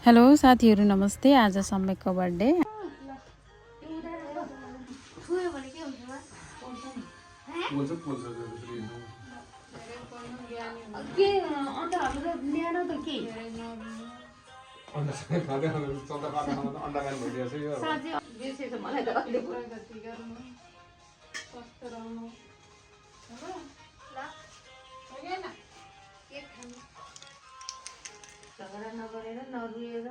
Hello साथीहरु नमस्ते। आज सम्यकको बर्थडे। झगडा नगरेर नरुएर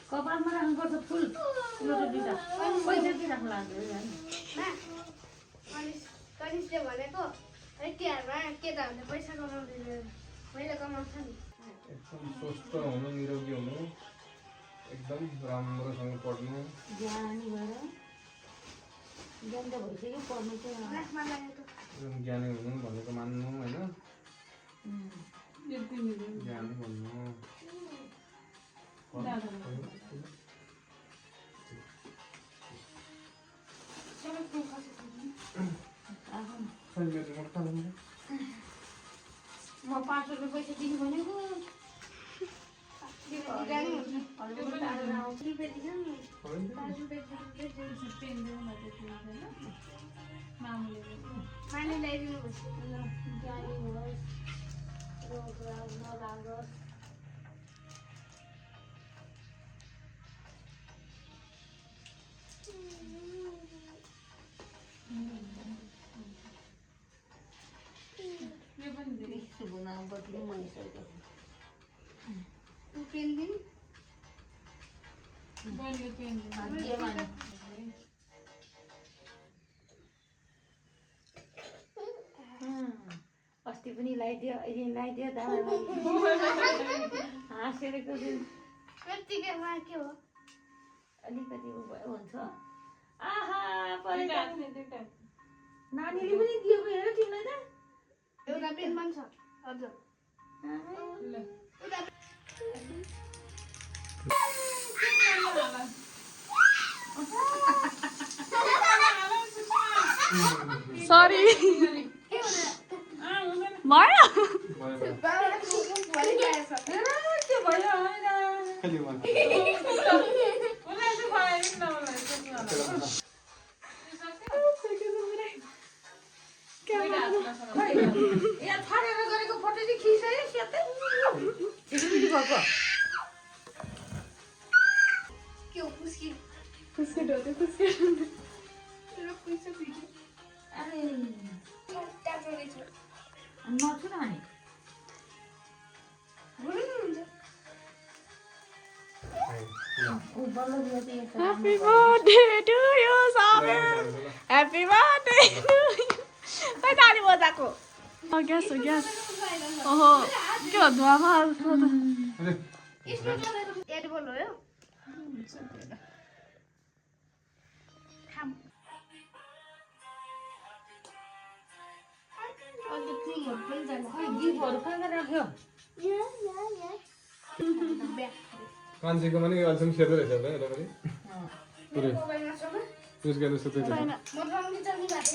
कपालमा राख्नुपर्छ फुल पैसा के राख्नु लाग्यो कनिसले भनेको तिहारमा केटाहरूले पैसा कमाउँदैन मैले कमाउँछ नि एकदम स्वस्थ हुनु निरोगी हुनु एकदम राम्रोसँग पढ्नु ज्ञानी भएर ज्ञान त भइसक्यो पढ्नु चाहिँ एकदम ज्ञानी हुनु भनेको मान्नु होइन ज्ञानी भन्नु म 5 रुपियाँ पैसा दिनु भनेको माने ल्याइदिनु पर्छ ज्ञानी होस् रोग नलागोस् बदली मनिसकेको पेन दिनु अस्ति पनि लगाइदियो अहिले लगाइदियो हाँसेर यत्तिकैमा के हो अलिकति हुन्छ आहा नानीले पनि दिएको हेर तिमीलाई त एउटा पेन पनि छ हजुर सरी भयो गरेको फोटो चाहिँ खिच्यो सेतै भएको के हो पुस्की खुस्किट हो त्यो खुस्किट पैसा भिडियो अरे ट्याप रहेछ नछु न अनि हुन्छ Happy birthday to you, Samuel. Happy birthday to you. Khै ताली बजाको ग्यास हो ग्यास ओहो के हो धुवामा एडिबल हो यो खाम अन्त क्रिमहरू पनि जान्छ खै गिफ्टहरू कहाँ राख्यो मान्छेको पनि अहिलेसम्म सेतो रहेछ त एउटा पनि पुरै मोबाइलमा छ युज गर्न सुत्दै म रङ्गी चल्नु भएको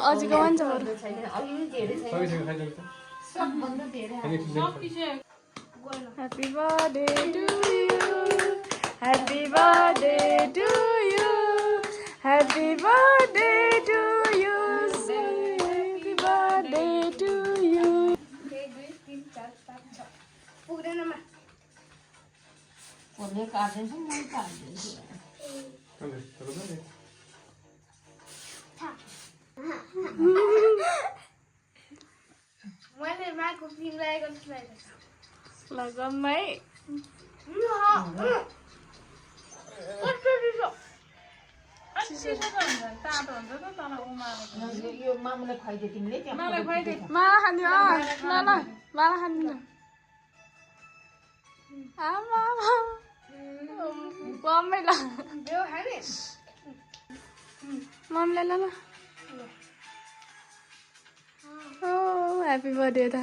अझैको भन्छ छैन अलि पनि धेरै छैन सकिसक्यो खाइसक्यो सबभन्दा धेरै Happy birthday to you. Happy birthday to you. Happy birthday to you. Happy birthday to you. 1 2 3 4 5 6 पुग्दैनमा कसले काट्दैछ म काट्दैछु मैले माको क्रिम लगाएको जस्तो लागेको छ लगम्मै यो मामुलाई खुवाइदियो तिमीले माला खान्दियो ल ल माला खान्दिनु आमा मम्मी ल बेउ खाने मम्मीलाई ल ल ओ ह्याप्पी बर्थडे त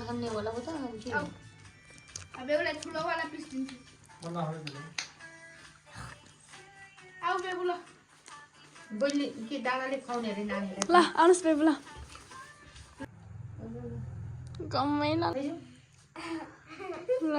खाने होला त अब एउटा ठुलोवाला पिस दिन्छु आऊ बेबु ल बहिनी के दादाले खुवाउने अरे नानीलाई ल आउनुहोस् बेबी ल गम्मै ल ल